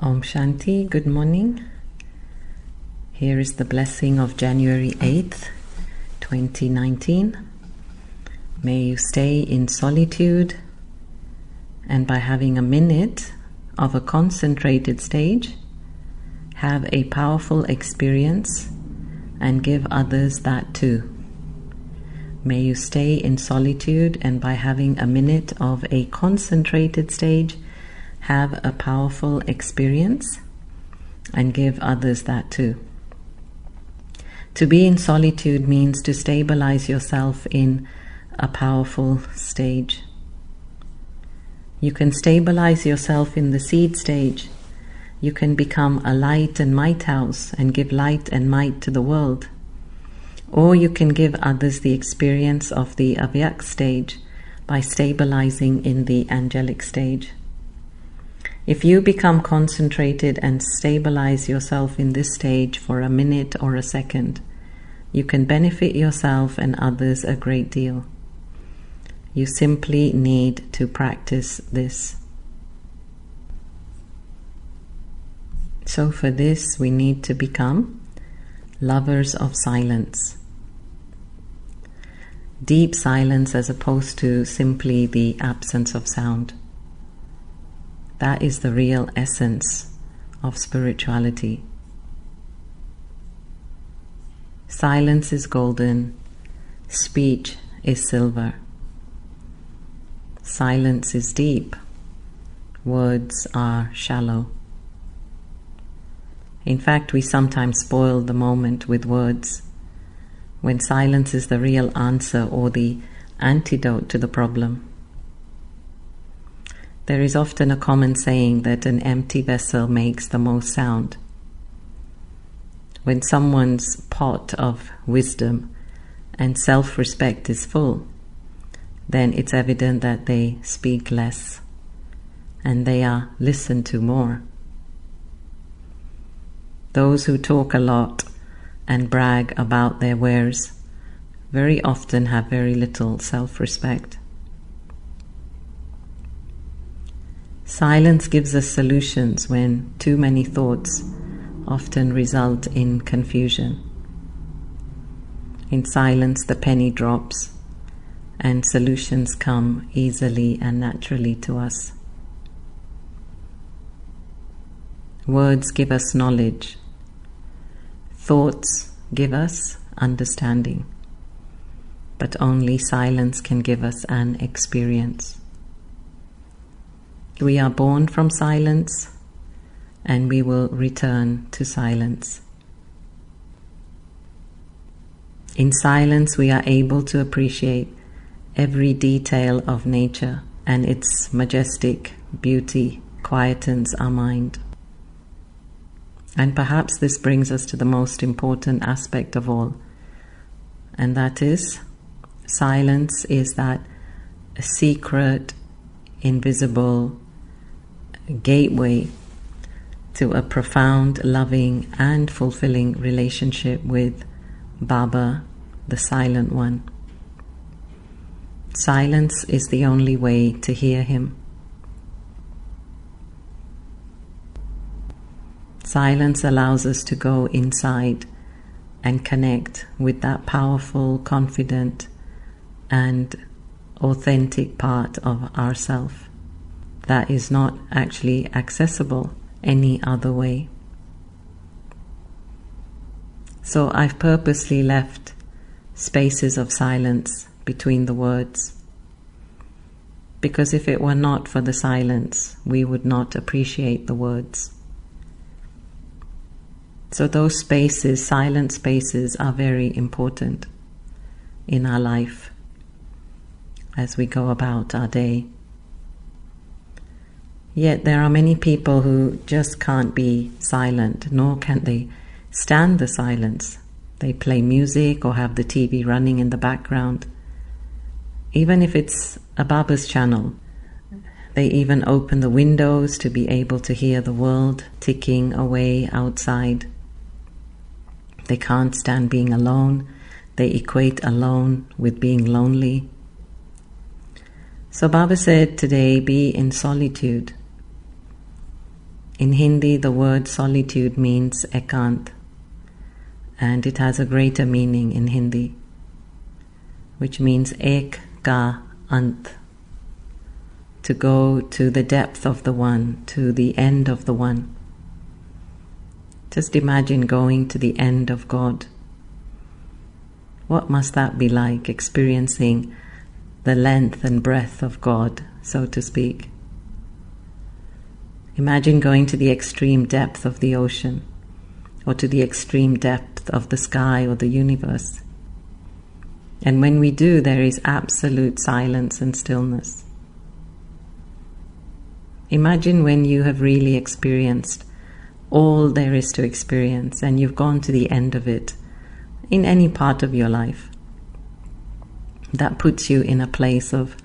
Om Shanti, good morning. Here is the blessing of January 8th, 2019. May you stay in solitude, and by having a minute of a concentrated stage, have a powerful experience and give others that too. May you stay in solitude, and by having a minute of a concentrated stage, have a powerful experience and give others that too. To be in solitude means to stabilize yourself in a powerful stage. You can stabilize yourself in the seed stage. You can become a light and might house and give light and might to the world. Or you can give others the experience of the avyak stage by stabilizing in the angelic stage. If you become concentrated and stabilize yourself in this stage for a minute or a second, you can benefit yourself and others a great deal. You simply need to practice this. So for this, we need to become lovers of silence. Deep silence as opposed to simply the absence of sound. That is the real essence of spirituality. Silence is golden, speech is silver. Silence is deep, words are shallow. In fact, we sometimes spoil the moment with words, when silence is the real answer or the antidote to the problem. There is often a common saying that an empty vessel makes the most sound. When someone's pot of wisdom and self-respect is full, then it's evident that they speak less and they are listened to more. Those who talk a lot and brag about their wares very often have very little self-respect. Silence gives us solutions when too many thoughts often result in confusion. In silence, the penny drops and solutions come easily and naturally to us. Words give us knowledge. Thoughts give us understanding. But only silence can give us an experience. We are born from silence, and we will return to silence. In silence, we are able to appreciate every detail of nature, and its majestic beauty quietens our mind. And perhaps this brings us to the most important aspect of all, and that is, silence is that secret, invisible gateway to a profound, loving and fulfilling relationship with Baba, the Silent One. Silence is the only way to hear him. Silence allows us to go inside and connect with that powerful, confident and authentic part of ourself that is not actually accessible any other way. So I've purposely left spaces of silence between the words, because if it were not for the silence, we would not appreciate the words. So those spaces, silent spaces, are very important in our life as we go about our day. Yet there are many people who just can't be silent, nor can they stand the silence. They play music or have the TV running in the background. Even if it's a Baba's channel, they even open the windows to be able to hear the world ticking away outside. They can't stand being alone. They equate alone with being lonely. So Baba said today, be in solitude. In Hindi, the word solitude means ekant, and it has a greater meaning in Hindi, which means ek ka ant, to go to the depth of the one, to the end of the one. Just imagine going to the end of God. What must that be like, experiencing the length and breadth of God, so to speak? Imagine going to the extreme depth of the ocean, or to the extreme depth of the sky or the universe. And when we do, there is absolute silence and stillness. Imagine when you have really experienced all there is to experience, and you've gone to the end of it in any part of your life. That puts you in a place of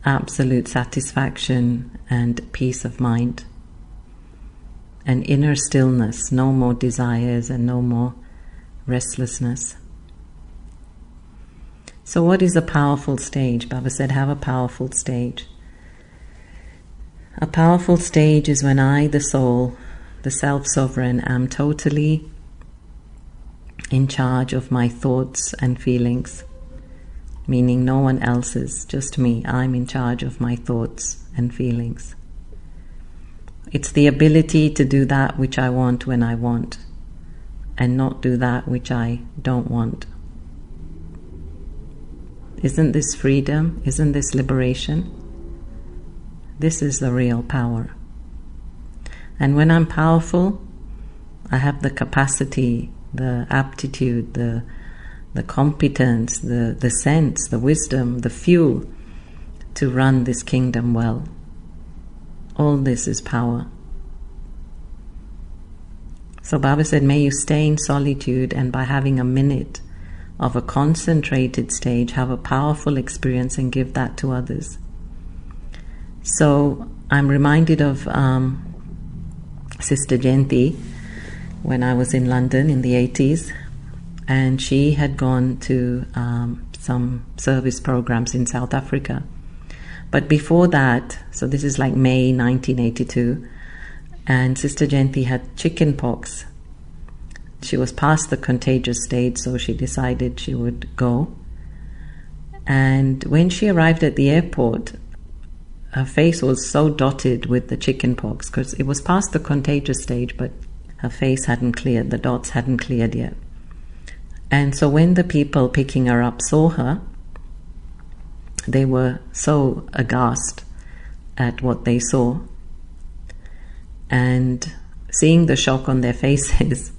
absolute satisfaction and peace of mind, and inner stillness, no more desires and no more restlessness. So what is a powerful stage? Baba said, have a powerful stage. A powerful stage is when I, the soul, the self-sovereign, am totally in charge of my thoughts and feelings, meaning no one else's, just me. I'm in charge of my thoughts and feelings. It's the ability to do that which I want when I want, and not do that which I don't want. Isn't this freedom? Isn't this liberation? This is the real power. And when I'm powerful, I have the capacity, the aptitude, the competence, the sense, the wisdom, the fuel to run this kingdom well. All this is power. So Baba said, may you stay in solitude, and by having a minute of a concentrated stage, have a powerful experience and give that to others. So I'm reminded of Sister Jayanti when I was in London in the 80s, and she had gone to some service programs in South Africa. But before that, so this is like May 1982, and Sister Jayanti had chicken pox. She was past the contagious stage, so she decided she would go. And when she arrived at the airport, her face was so dotted with the chicken pox, because it was past the contagious stage, but her face hadn't cleared, the dots hadn't cleared yet. And so when the people picking her up saw her, they were so aghast at what they saw. And seeing the shock on their faces,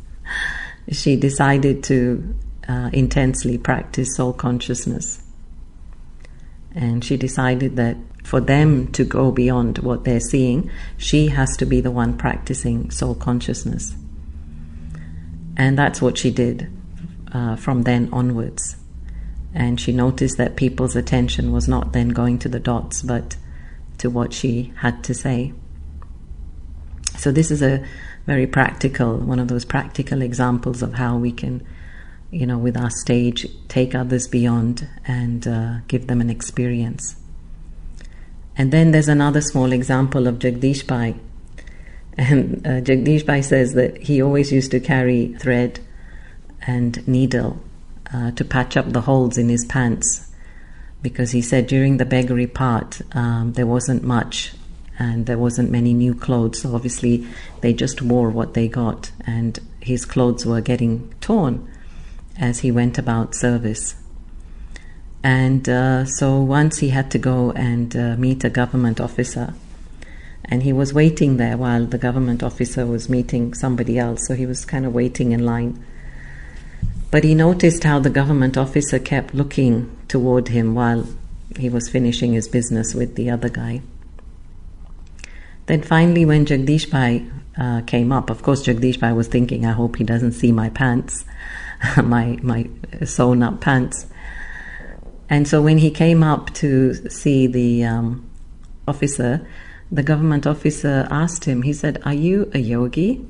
she decided to intensely practice soul consciousness. And she decided that for them to go beyond what they're seeing, she has to be the one practicing soul consciousness. And that's what she did from then onwards. And she noticed that people's attention was not then going to the dots, but to what she had to say. So this is a very practical, one of those practical examples of how we can, with our stage, take others beyond and give them an experience. And then there's another small example of Jagdish Bhai. And Jagdish Bhai says that he always used to carry thread and needle to patch up the holes in his pants, because he said during the beggary part there wasn't much and there wasn't many new clothes, so obviously they just wore what they got, and his clothes were getting torn as he went about service. And so once he had to go and meet a government officer, and he was waiting there while the government officer was meeting somebody else, so he was kind of waiting in line. But he noticed how the government officer kept looking toward him while he was finishing his business with the other guy. Then finally, when Jagdish Bhai came up, of course Jagdish Bhai was thinking, I hope he doesn't see my pants, my sewn up pants. And so when he came up to see the officer, the government officer asked him, he said, are you a yogi?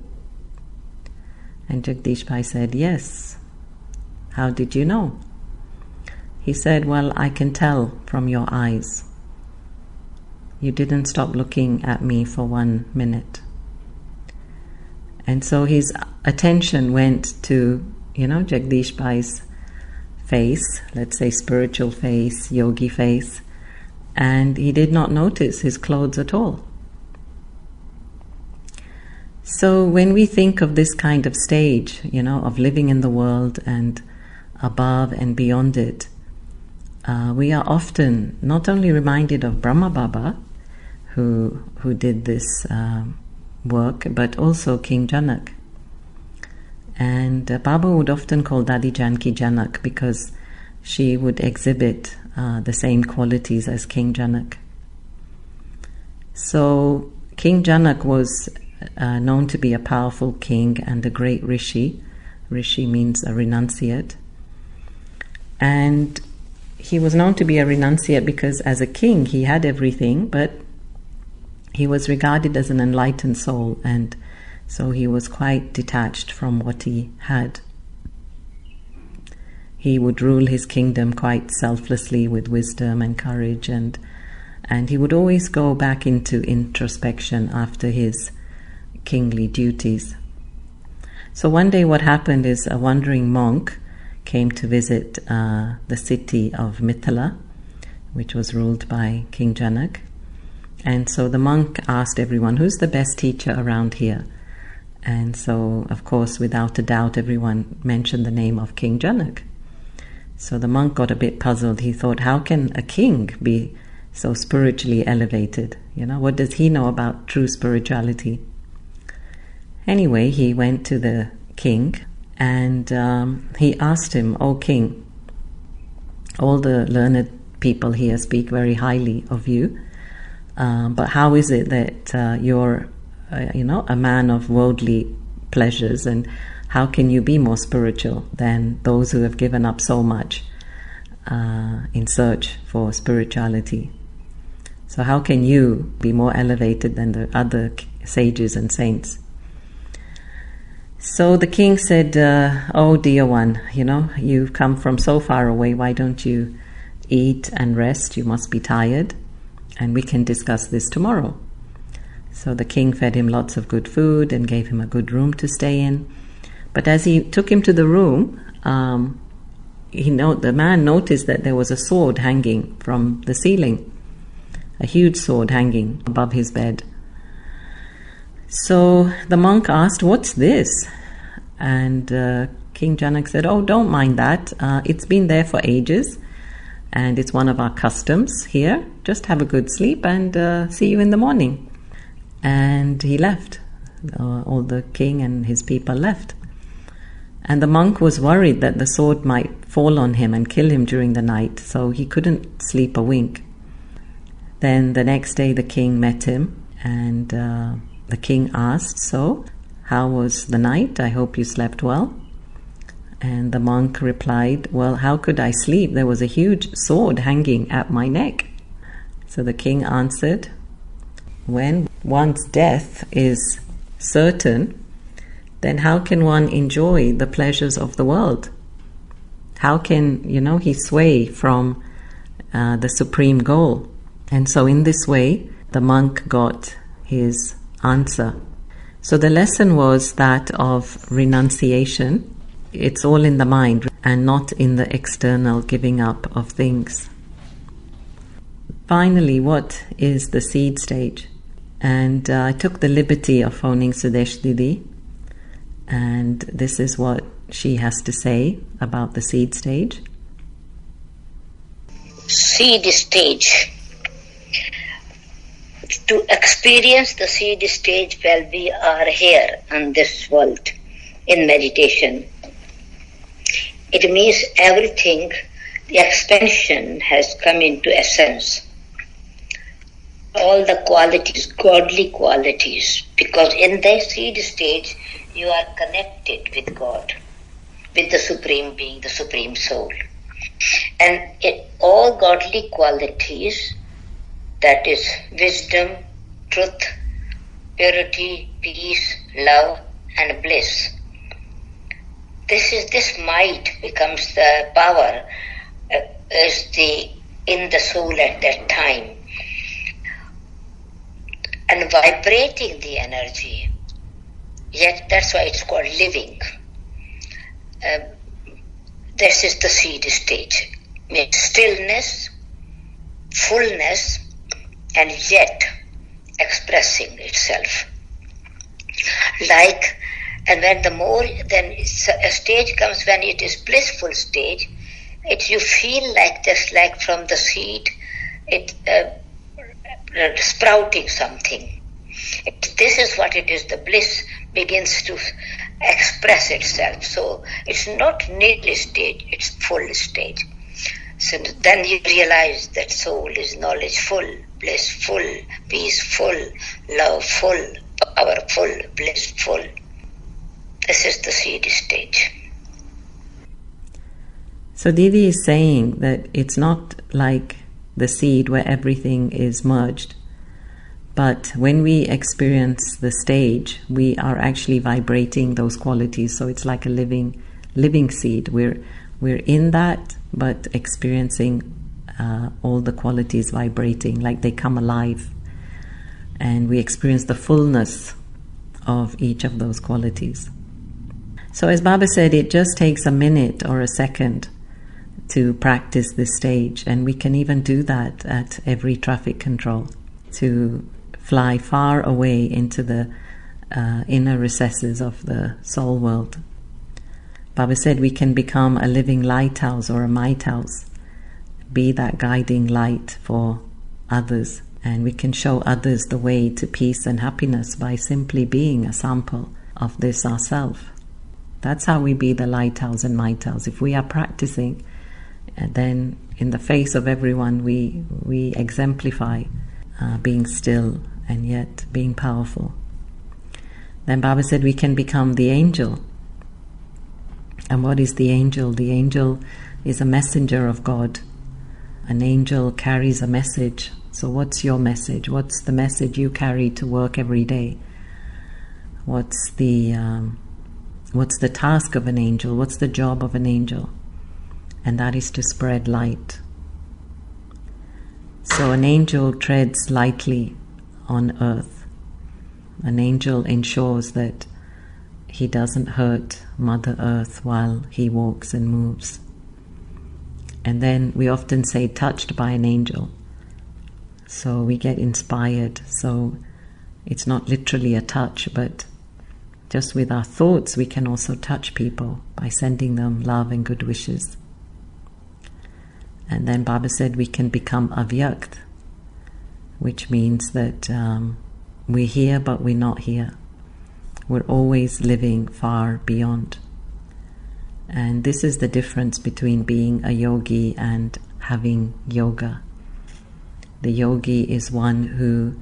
And Jagdish Bhai said, yes. How did you know? He said, well, I can tell from your eyes. You didn't stop looking at me for 1 minute. And so his attention went to, Jagdish Bhai's face, let's say spiritual face, yogi face, and he did not notice his clothes at all. So when we think of this kind of stage, of living in the world and above and beyond it, we are often not only reminded of Brahma Baba, who did this work, but also King Janak. And Baba would often call Dadi Janki Janak because she would exhibit the same qualities as King Janak. So King Janak was known to be a powerful king and a great rishi. Rishi means a renunciate. And he was known to be a renunciate because as a king he had everything, but he was regarded as an enlightened soul, and so he was quite detached from what he had. He would rule his kingdom quite selflessly with wisdom and courage, and he would always go back into introspection after his kingly duties. So one day what happened is a wandering monk came to visit the city of Mithila, which was ruled by King Janak. And so the monk asked everyone, who's the best teacher around here? And so, of course, without a doubt, everyone mentioned the name of King Janak. So the monk got a bit puzzled. He thought, how can a king be so spiritually elevated? What does he know about true spirituality? Anyway, he went to the king and he asked him, "O king, all the learned people here speak very highly of you. But how is it that you're, a man of worldly pleasures, and how can you be more spiritual than those who have given up so much in search for spirituality? So how can you be more elevated than the other sages and saints?" So the king said, "Oh dear one, you've come from so far away. Why don't you eat and rest? You must be tired. And we can discuss this tomorrow." So the king fed him lots of good food and gave him a good room to stay in. But as he took him to the room, the man noticed that there was a sword hanging from the ceiling, a huge sword hanging above his bed. So the monk asked, "What's this?" And King Janak said, "Oh, don't mind that. It's been there for ages. And it's one of our customs here. Just have a good sleep and see you in the morning." And he left. All the king and his people left. And the monk was worried that the sword might fall on him and kill him during the night, so he couldn't sleep a wink. Then the next day the king met him, and the king asked, "So, how was the night? I hope you slept well." And the monk replied, "Well, how could I sleep? There was a huge sword hanging at my neck." So the king answered, "When one's death is certain, then how can one enjoy the pleasures of the world? How can, he sway from the supreme goal?" And so in this way, the monk got his answer. So the lesson was that of renunciation. It's all in the mind and not in the external giving up of things. Finally, what is the seed stage? And I took the liberty of phoning Sudesh Didi, and this is what she has to say about the seed stage. Seed stage. To experience the seed stage while we are here on this world in meditation, it means everything, the expansion has come into essence. All the qualities, godly qualities, because in the seed stage you are connected with God, with the Supreme Being, the Supreme Soul. And all godly qualities, that is wisdom, truth, purity, peace, love and bliss. This might becomes the power in the soul at that time, and vibrating the energy Yet that's why it's called living. This is the seed stage. Means stillness, fullness, and yet expressing itself. And when then a stage comes when it is blissful stage, you feel like just like from the seed, sprouting something. This is what it is. The bliss begins to express itself. So it's not nearly stage, it's full stage. So then you realize that soul is knowledgeful, blissful, peaceful, loveful, powerful, blissful. This is the seed stage. So Didi is saying that it's not like the seed where everything is merged, but when we experience the stage, we are actually vibrating those qualities. So it's like a living seed. We're in that, but experiencing all the qualities vibrating, like they come alive, and we experience the fullness of each of those qualities. So as Baba said, it just takes a minute or a second to practice this stage, and we can even do that at every traffic control, to fly far away into the inner recesses of the soul world. Baba said we can become a living lighthouse or a might house, be that guiding light for others, and we can show others the way to peace and happiness by simply being a sample of this ourselves. That's how we be the lighthouse and might house. If we are practicing, and then in the face of everyone we exemplify being still and yet being powerful. Then Baba said we can become the angel. And what is the angel? The angel is a messenger of God. An angel carries a message. So what's your message? What's the message you carry to work every day? What's the task of an angel? What's the job of an angel? And that is to spread light. So an angel treads lightly on earth. An angel ensures that he doesn't hurt Mother Earth while he walks and moves. And then we often say touched by an angel. So we get inspired. So it's not literally a touch, but just with our thoughts we can also touch people by sending them love and good wishes. And then Baba said we can become avyakt, which means that we're here but we're not here. We're always living far beyond. And this is the difference between being a yogi and having yoga. The yogi is one who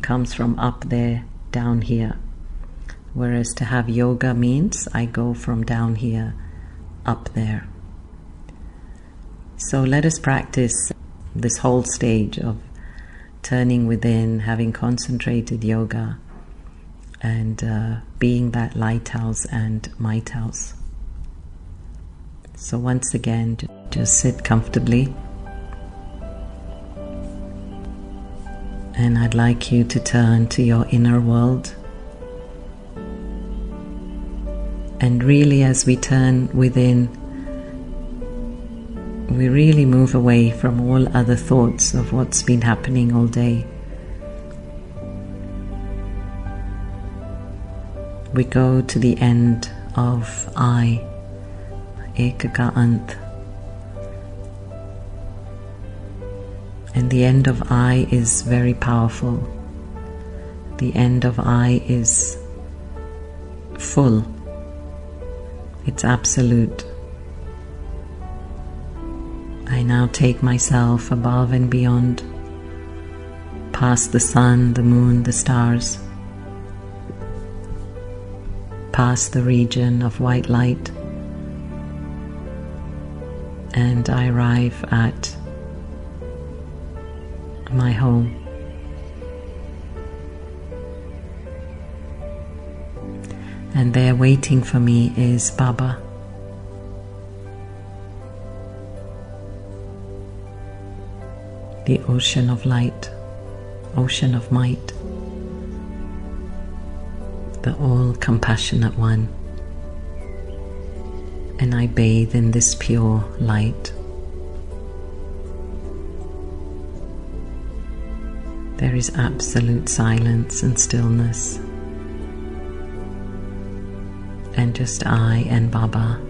comes from up there down here, whereas to have yoga means I go from down here up there. So let us practice this whole stage of turning within, having concentrated yoga, and being that lighthouse and might house. So once again, just sit comfortably, and I'd like you to turn to your inner world. And really, as we turn within, we really move away from all other thoughts of what's been happening all day. We go to the end of I, Ekaka Ant. And the end of I is very powerful. The end of I is full. It's absolute. I now take myself above and beyond, past the sun, the moon, the stars, past the region of white light, and I arrive at my home. And there waiting for me is Baba. The ocean of light, ocean of might, the all-compassionate one, and I bathe in this pure light. There is absolute silence and stillness, and just I and Baba,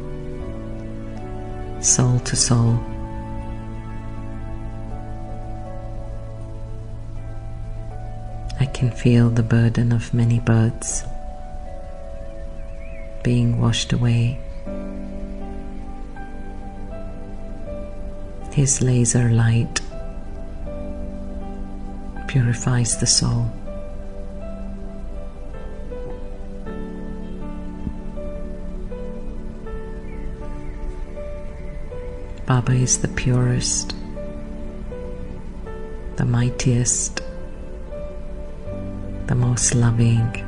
soul to soul. I can feel the burden of many birds being washed away. His laser light purifies the soul. Baba is the purest, the mightiest, the most loving,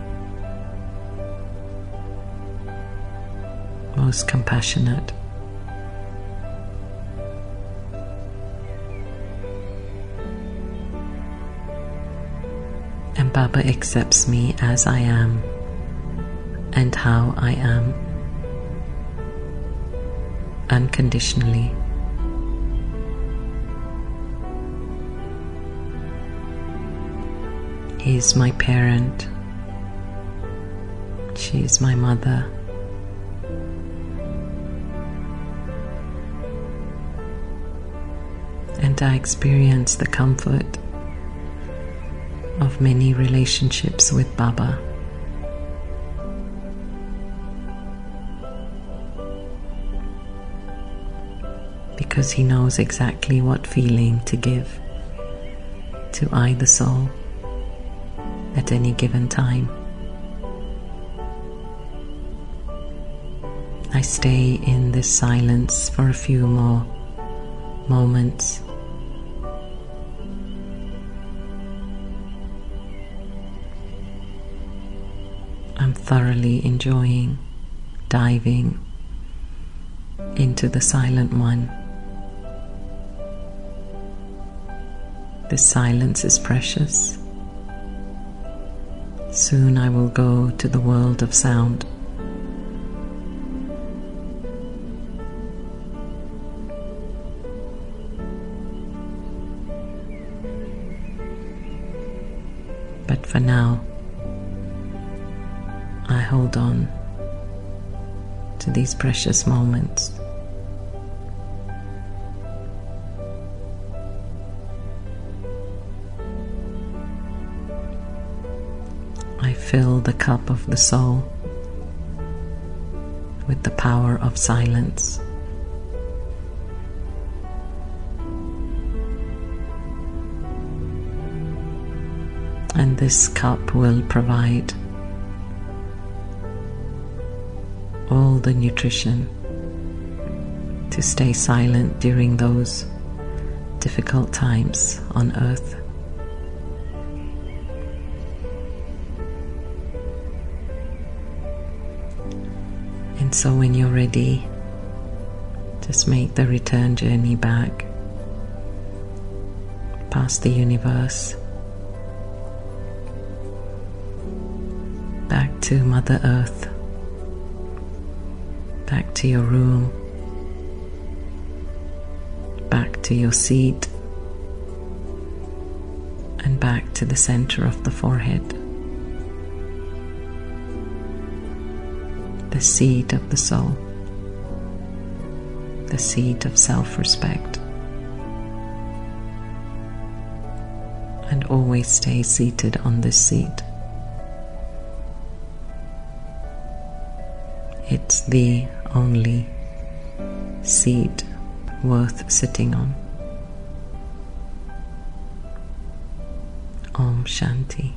most compassionate. And Baba accepts me as I am and how I am, unconditionally. He is my parent. She is my mother. And I experience the comfort of many relationships with Baba. Because he knows exactly what feeling to give to either soul at any given time. I stay in this silence for a few more moments. I'm thoroughly enjoying diving into the Silent One. This silence is precious. Soon I will go to the world of sound. But for now, I hold on to these precious moments. I fill the cup of the soul with the power of silence. And this cup will provide all the nutrition to stay silent during those difficult times on earth. And so when you're ready, just make the return journey back past the universe, back to Mother Earth, back to your room, back to your seat, and back to the center of the forehead, the seat of the soul, the seat of self-respect. And always stay seated on this seat. It's the only seat worth sitting on. Om Shanti.